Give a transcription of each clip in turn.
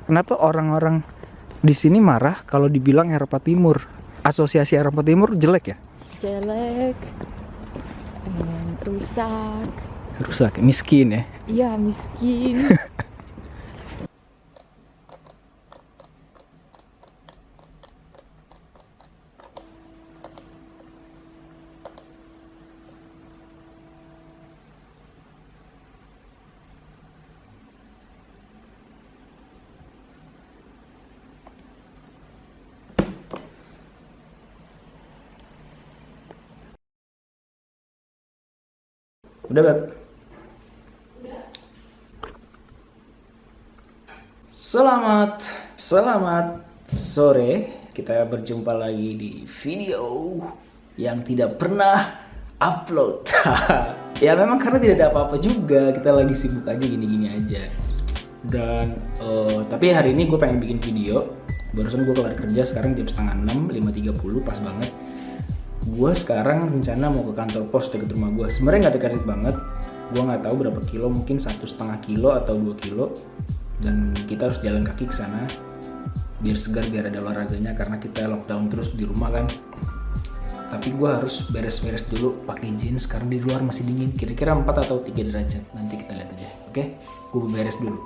Kenapa orang-orang di sini marah kalau dibilang Eropa Timur? Asosiasi Eropa Timur jelek ya? Jelek, rusak, Rusak, miskin ya? iya miskin. Udah, Beb? Selamat sore. Kita berjumpa lagi di video yang tidak pernah upload. Ya memang karena tidak ada apa-apa juga. Kita lagi sibuk aja gini-gini aja. Dan tapi hari ini gue pengen bikin video. Barusan gue kelar kerja, sekarang jam 5:30, 5:30, pas banget. Gue sekarang rencana mau ke kantor pos dekat rumah gue. Sebenarnya nggak dekat banget. Gue nggak tahu berapa kilo, mungkin 1,5 kilo atau 2 kilo. Dan kita harus jalan kaki ke sana biar segar, biar ada olahraganya karena kita lockdown terus di rumah kan. Tapi gue harus beres-beres dulu pakai jeans karena di luar masih dingin. Kira-kira 4 atau 3 derajat. Nanti kita lihat aja. Oke? Gue beres dulu.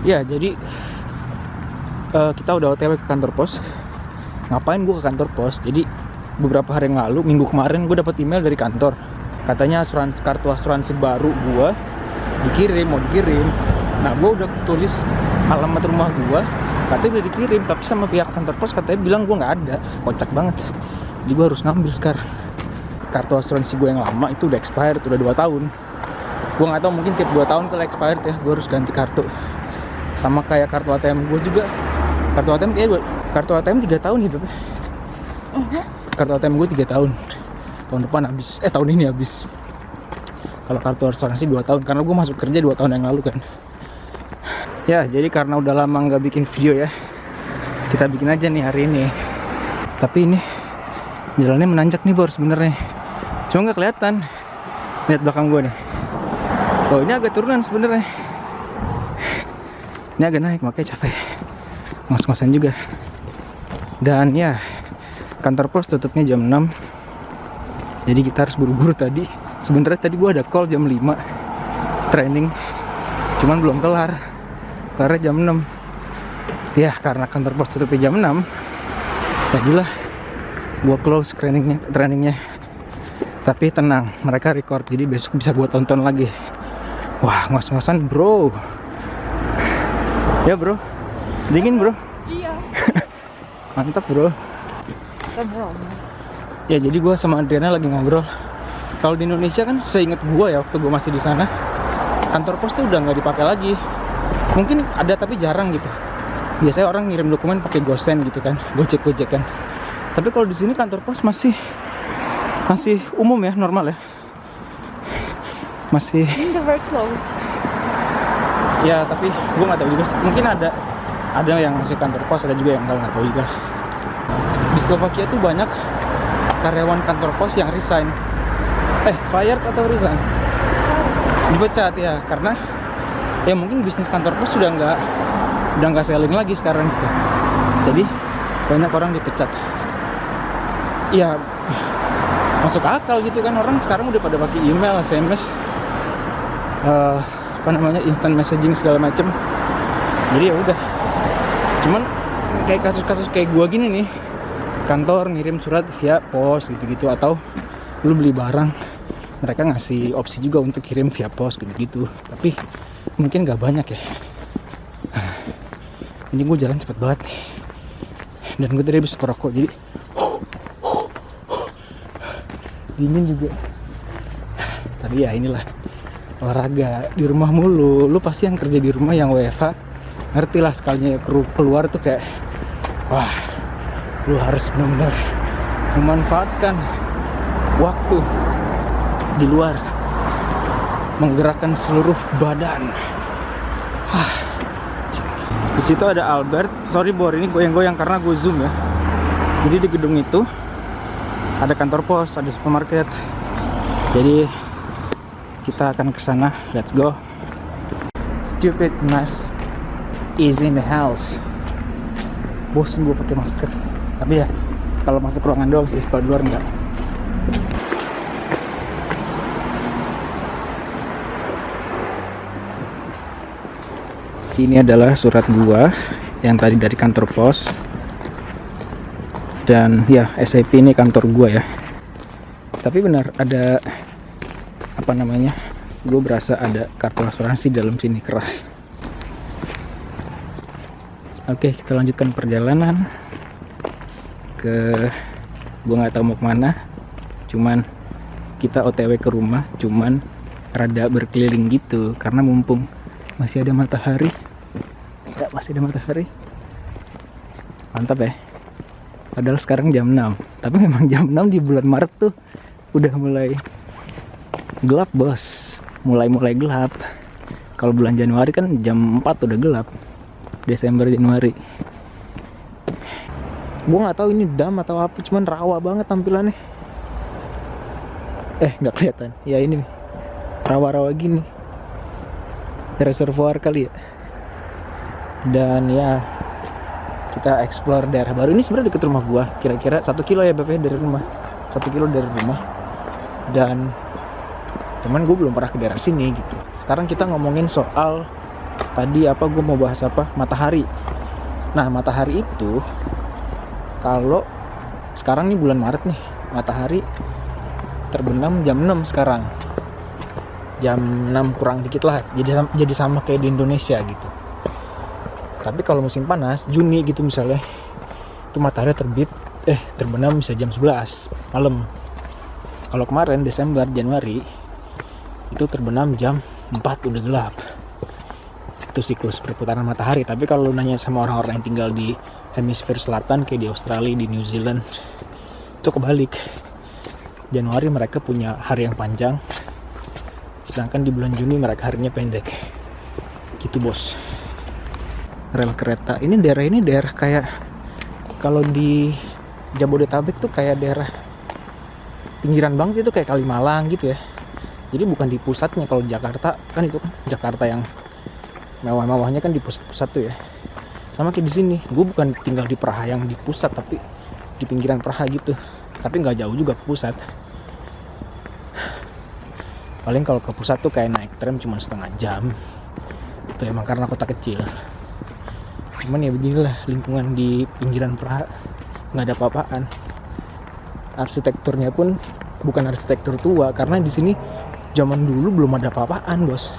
Ya, jadi kita udah OTW ke kantor pos. Ngapain gue ke kantor pos? Jadi beberapa hari yang lalu, minggu kemarin gue dapat email dari kantor. Katanya kartu asuransi baru gue mau dikirim. Nah, gue udah tulis alamat rumah gue, katanya udah dikirim, tapi sama pihak kantor pos katanya bilang gue nggak ada. Kocak banget. Jadi gue harus ngambil sekarang. Kartu asuransi gue yang lama itu udah expired, udah 2 tahun. Gue nggak tahu, mungkin tiap 2 tahun kalau expired ya, gue harus ganti kartu. Sama kayak kartu ATM gue juga. Kartu ATM kayak kartu ATM 3 tahun hidupnya. Kartu ATM gue 3 tahun. Tahun depan habis. Tahun ini habis. Kalau kartu asuransi 2 tahun. Karena gue masuk kerja 2 tahun yang lalu kan. Ya, jadi karena udah lama nggak bikin video ya, kita bikin aja nih hari ini. Tapi ini jalannya menanjak nih Bor sebenarnya. Cuma nggak kelihatan. Lihat belakang gue nih. Oh, ini agak turunan sebenarnya. Ini agak naik, makanya capek. Ngos-ngosan juga. Dan ya, kantor pos tutupnya jam 6. Jadi kita harus buru-buru tadi. Sebenarnya tadi gue ada call jam 5 training. Cuman belum kelar. Kelarnya jam 6. Ya, karena kantor pos tutupnya jam 6. Jadilah gue close trainingnya. Tapi tenang, mereka record. Jadi besok bisa gue tonton lagi. Wah, ngos-ngosan bro. Ya bro. Dingin bro. Iya. Mantap bro. Ngobrol. Ya, jadi gue sama Adriana lagi ngobrol. Kalau di Indonesia kan, seingat gue ya, waktu gue masih di sana, kantor pos tuh udah nggak dipakai lagi. Mungkin ada tapi jarang gitu. Biasanya orang ngirim dokumen pakai GoSend gitu kan, Gojek kan. Tapi kalau di sini kantor pos masih umum ya, normal ya. Masih. They're very close. Ya, tapi gue nggak tahu juga. Mungkin ada yang ngasih kantor pos, ada juga yang nggak tahu juga. Di Slovakia tuh banyak karyawan kantor pos yang resign. Fired atau resign? Dipecat ya, karena ya mungkin bisnis kantor pos udah nggak selling lagi sekarang gitu. Jadi banyak orang dipecat. Ya masuk akal gitu kan, orang sekarang udah pada pakai email, SMS, instant messaging segala macem. Jadi ya udah. Cuman kayak kasus-kasus kayak gua gini nih, kantor ngirim surat via pos gitu-gitu, atau lu beli barang, mereka ngasih opsi juga untuk kirim via pos gitu-gitu. Tapi mungkin gak banyak ya. Ini gue jalan cepet banget nih. Dan gue tadi habis ngerokok, jadi dingin juga. Tapi ya inilah olahraga di rumah mulu. Lu pasti yang kerja di rumah, yang WFH, ngerti lah sekalinya keluar tuh kayak, wah, lu harus benar-benar memanfaatkan waktu di luar, menggerakkan seluruh badan. Di situ ada Albert. Sorry Bor, ini goyang-goyang karena gue zoom ya. Jadi di gedung itu ada kantor pos, ada supermarket. Jadi kita akan ke sana. Let's go. Stupid mask. is in the house. Bosen gue pakai masker. Tapi ya kalau masuk ruangan doang sih, kalau di luar enggak. Ini adalah surat gua yang tadi dari kantor pos. Dan ya, SAP ini kantor gua ya. Tapi benar ada apa namanya? Gue berasa ada kartu asuransi dalam sini keras. Oke, kita lanjutkan perjalanan ke, gue nggak tahu mau kemana. Cuman kita OTW ke rumah, cuman rada berkeliling gitu karena mumpung masih ada matahari. Ya, masih ada matahari. Mantap ya. Padahal sekarang jam 6. Tapi memang jam 6 di bulan Maret tuh udah mulai gelap, bos. Mulai gelap. Kalau bulan Januari kan jam 4 udah gelap. Desember, Januari. Gua nggak tahu ini dam atau apa, cuman rawa banget tampilannya. Nggak kelihatan. Ya ini nih. Rawa-rawa gini. Reservoir kali ya. Dan ya kita explore daerah baru. Ini sebenarnya deket rumah gua. Kira-kira 1 kilo ya BP dari rumah. 1 kilo dari rumah. Dan cuman gue belum pernah ke daerah sini gitu. Sekarang kita ngomongin soal tadi apa, gue mau bahas apa, matahari. Nah, matahari itu kalau sekarang nih bulan Maret nih, matahari terbenam jam 6 sekarang. Jam 6 kurang dikit lah. Jadi sama kayak di Indonesia gitu. Tapi kalau musim panas, Juni gitu misalnya, itu matahari terbenam bisa jam 11 malam. Kalau kemarin Desember, Januari, itu terbenam jam 4 udah gelap. Itu siklus perputaran matahari. Tapi kalau nanya sama orang-orang yang tinggal di hemisfer selatan kayak di Australia, di New Zealand, itu kebalik. Januari mereka punya hari yang panjang, sedangkan di bulan Juni mereka harinya pendek. Gitu, bos. Rel kereta. Ini daerah kayak kalau di Jabodetabek tuh kayak daerah pinggiran banget, itu kayak Kalimalang gitu ya. Jadi bukan di pusatnya. Kalau di Jakarta kan itu kan Jakarta yang mewah-mewahnya kan di pusat-pusat tuh ya. Sama kayak di sini. Gue bukan tinggal di Praha yang di pusat, tapi di pinggiran Praha gitu. Tapi nggak jauh juga ke pusat. Paling kalau ke pusat tuh kayak naik tram cuma setengah jam. Itu emang karena kota kecil. Cuman ya beginilah lingkungan di pinggiran Praha, nggak ada apa-apaan. Arsitekturnya pun bukan arsitektur tua, karena di sini zaman dulu belum ada apa-apaan, bos.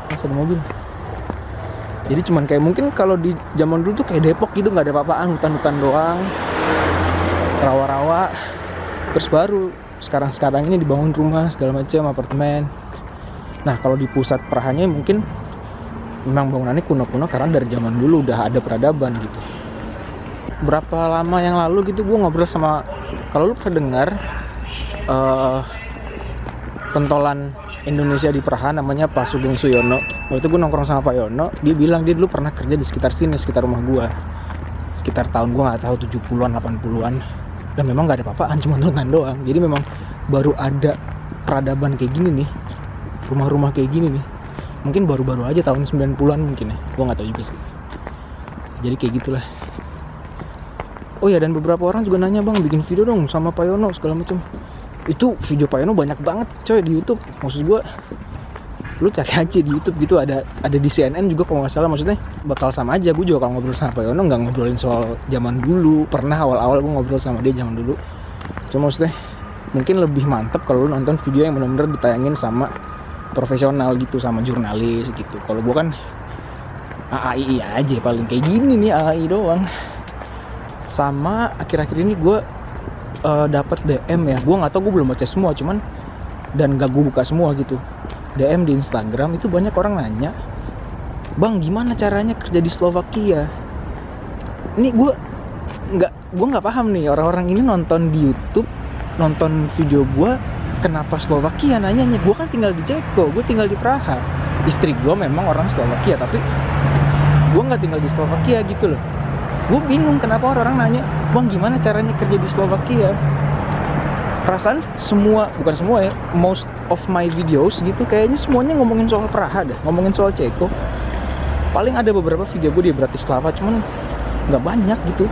Masih ada mobil. Jadi cuman kayak mungkin kalau di zaman dulu tuh kayak Depok gitu, nggak ada apa-apaan, hutan-hutan doang, rawa-rawa. Terus baru sekarang ini dibangun rumah segala macam, apartemen. Nah kalau di pusat Prahanya mungkin memang bangunannya kuno-kuno karena dari zaman dulu udah ada peradaban gitu. Berapa lama yang lalu gitu gue ngobrol sama, kalau lu pernah dengar pentolan Indonesia di Praha namanya Pak Sugeng Suyono. Waktu itu gue nongkrong sama Pak Yono, dia bilang dia dulu pernah kerja di sekitar sini, sekitar rumah gue. Sekitar tahun gue gak tahu 70-an 80-an. Dan memang gak ada apa-apaan, cuma hutan doang. Jadi memang baru ada peradaban kayak gini nih, rumah-rumah kayak gini nih. Mungkin baru-baru aja tahun 90-an mungkin ya, gue gak tahu juga sih. Jadi kayak gitulah. Oh ya, dan beberapa orang juga nanya, bang bikin video dong sama Pak Yono segala macam. Itu video Pak Yono banyak banget coy di YouTube. Maksud gue, lu cari aja di YouTube gitu, ada di CNN juga kalau nggak salah. Maksudnya bakal sama aja. Gue juga kalau ngobrol sama Pak Yono nggak ngobrolin soal zaman dulu. Pernah awal-awal gue ngobrol sama dia zaman dulu. Cuma maksudnya mungkin lebih mantap kalau lu nonton video yang benar-benar ditayangin sama profesional gitu, sama jurnalis gitu. Kalau gue kan AAI aja paling kayak gini nih, AAI doang. Sama akhir-akhir ini gue dapat DM ya, gue nggak tahu, gue belum baca semua, cuman dan gak gue buka semua gitu. DM di Instagram itu banyak orang nanya, bang gimana caranya kerja di Slovakia? Ini gue nggak paham nih, orang-orang ini nonton di YouTube, nonton video gue, kenapa Slovakia nanyanya? Gue kan tinggal di Ceko, gue tinggal di Praha. Istri gue memang orang Slovakia, tapi gue nggak tinggal di Slovakia gitu loh. Gue bingung kenapa orang nanya, bang gimana caranya kerja di Slovakia? Perasaan bukan semua ya, most of my videos gitu kayaknya semuanya ngomongin soal Praha dah, ngomongin soal Ceko. Paling ada beberapa video gue di Bratislava, cuman nggak banyak gitu.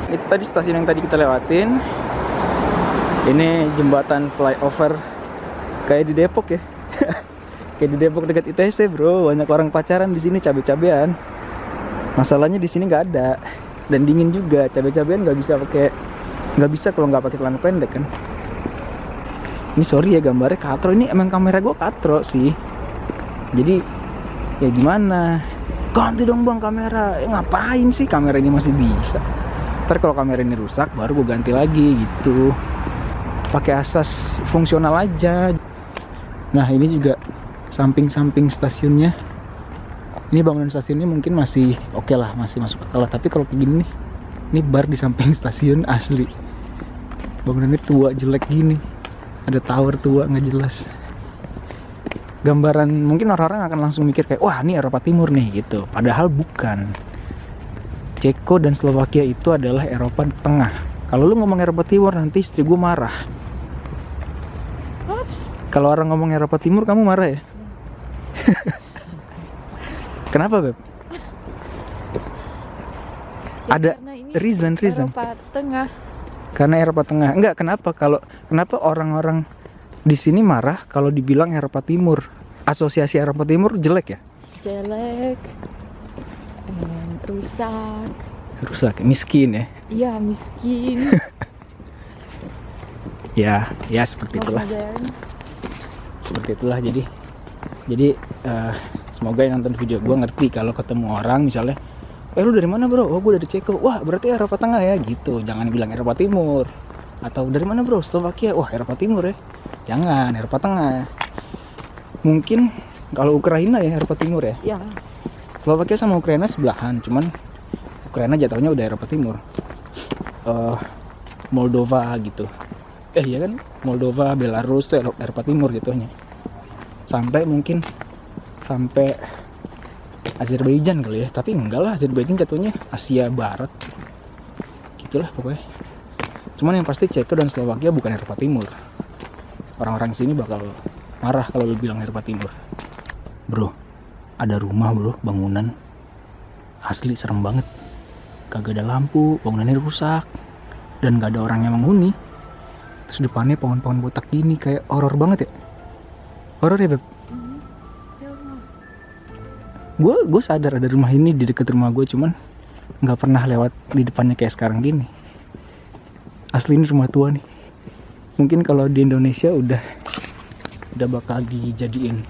Itu tadi stasiun yang tadi kita lewatin. Ini jembatan flyover kayak di Depok ya. Kayak di Depok dekat ITC bro, banyak orang pacaran di sini, cabe-cabean. Masalahnya di sini nggak ada dan dingin juga, cabe-cabean nggak bisa kalau nggak pakai celana pendek kan. Ini sorry ya gambarnya katro, ini emang kamera gue katro sih. Jadi ya gimana? Ganti dong bang kamera. Ngapain sih kamera ini masih bisa? Ntar kalau kamera ini rusak baru gue ganti lagi gitu. Pakai asas fungsional aja. Nah ini juga samping-samping stasiunnya. Ini bangunan stasiunnya mungkin masih oke lah, masih masuk akal lah. Tapi kalau kayak gini nih, ini bar di samping stasiun asli. Bangunannya tua jelek gini. Ada tower tua nggak jelas. Gambaran mungkin orang-orang akan langsung mikir kayak wah ini Eropa Timur nih gitu. Padahal bukan. Ceko dan Slovakia itu adalah Eropa Tengah. Kalau lu ngomong Eropa Timur nanti istri gue marah. Kalau orang ngomong Eropa Timur kamu marah ya? Kenapa Beb? Ya, Ada karena ini reason. Eropa Tengah. Karena Eropa Tengah. Enggak, kenapa orang-orang di sini marah kalau dibilang Eropa Timur? Asosiasi Eropa Timur jelek ya? Jelek, rusak, miskin ya? iya miskin, ya seperti itulah. modern. Seperti itulah jadi semoga yang nonton video gue ngerti kalau ketemu orang misalnya lu dari mana bro? Oh gue dari Ceko. Wah berarti Eropa Tengah ya gitu. Jangan bilang Eropa Timur. Atau dari mana bro? Slovakia. Wah Eropa Timur ya. Jangan, Eropa Tengah. Mungkin kalau Ukraina ya Eropa Timur ya. Ya, Slovakia sama Ukraina sebelahan, cuman Ukraina jatuhnya udah Eropa Timur. Moldova gitu. Iya kan? Moldova, Belarus tuh Eropa Timur jatuhnya. Sampai Azerbaijan kali ya. Tapi enggak lah, Azerbaijan jatuhnya Asia Barat. Gitulah pokoknya. Cuman yang pasti Ceko dan Slovakia bukan Eropa Timur. Orang-orang sini bakal marah kalau lu bilang Eropa Timur. Bro, ada rumah bro, bangunan asli serem banget. Kagak ada lampu, bangunannya rusak, dan gak ada orang yang menghuni. Terus depannya pohon-pohon botak gini, kayak horor banget ya. Horor ya Beb? Gue sadar ada rumah ini di dekat rumah gue, cuman nggak pernah lewat di depannya kayak sekarang gini. Asli ini rumah tua nih. Mungkin kalau di Indonesia udah bakal dijadiin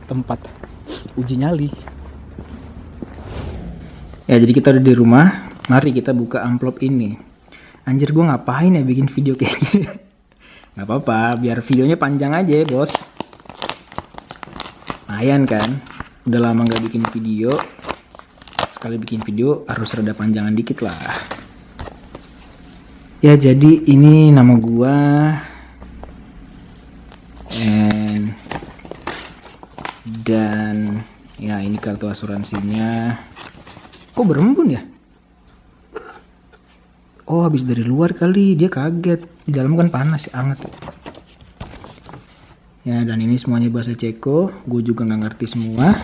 tempat uji nyali. Ya jadi kita udah di rumah. Mari kita buka amplop ini. Anjir gue ngapain ya bikin video kayak gini? Gak apa-apa, biar videonya panjang aja ya bos. Lumayan kan? Udah lama gak bikin video. Sekali bikin video harus rada panjangan dikit lah. Ya jadi ini nama gua. Dan ya ini kartu asuransinya. Kok berembun ya? Oh habis dari luar kali, dia kaget. Di dalam kan panas, hangat. Ya dan ini semuanya bahasa Ceko. Gue juga nggak ngerti semua.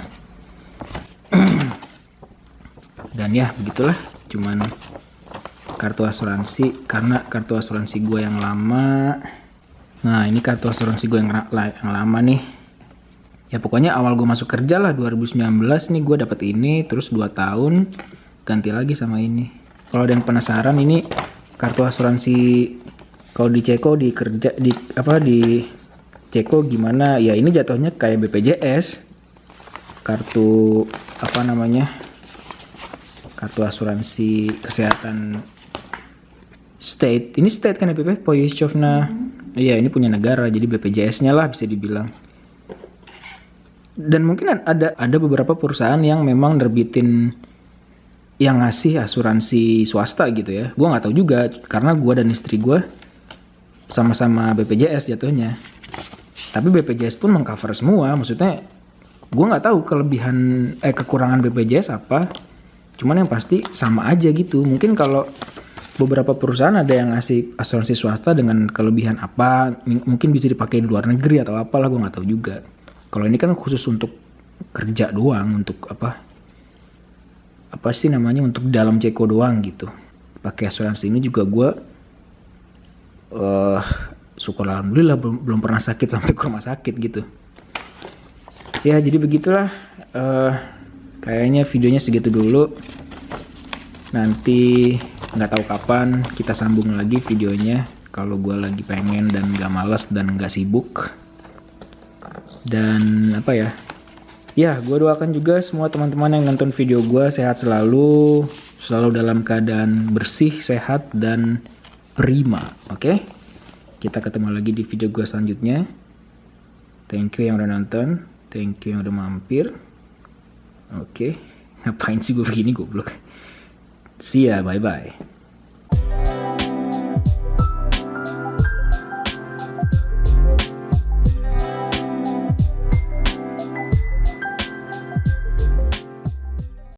Dan ya begitulah. Cuman kartu asuransi. Karena kartu asuransi gue yang lama. Nah ini kartu asuransi gue yang lama nih. Ya pokoknya awal gue masuk kerja lah 2019 nih gue dapet ini. Terus 2 tahun ganti lagi sama ini. Kalau ada yang penasaran ini kartu asuransi kalau di Ceko di Ceko gimana? Ya ini jatuhnya kayak BPJS. Kartu kartu asuransi kesehatan state. Ini state kan ya BP? Poyizchovna. Iya ini punya negara jadi BPJS-nya lah bisa dibilang. Dan mungkin ada beberapa perusahaan yang memang nerbitin yang ngasih asuransi swasta gitu ya. Gue nggak tahu juga karena gue dan istri gue sama-sama BPJS jatuhnya. Tapi BPJS pun mengcover semua. Maksudnya gue nggak tahu kekurangan BPJS apa. Cuman yang pasti sama aja gitu. Mungkin kalau beberapa perusahaan ada yang ngasih asuransi swasta dengan kelebihan apa, mungkin bisa dipakai di luar negeri atau apalah, gue nggak tahu juga. Kalau ini kan khusus untuk kerja doang, untuk apa sih namanya, untuk dalam Ceko doang gitu. Pakai asuransi ini juga gue syukur alhamdulillah belum pernah sakit sampai ke rumah sakit gitu. Ya jadi begitulah, kayaknya videonya segitu dulu. Nanti nggak tahu kapan kita sambung lagi videonya, kalau gue lagi pengen dan nggak malas dan nggak sibuk. Dan ya gue doakan juga semua teman-teman yang nonton video gue sehat selalu dalam keadaan bersih, sehat, dan prima. Oke? Kita ketemu lagi di video gue selanjutnya. Thank you yang udah nonton, thank you yang udah mampir. Oke, ngapain sih gue begini, goblok. See ya, bye-bye.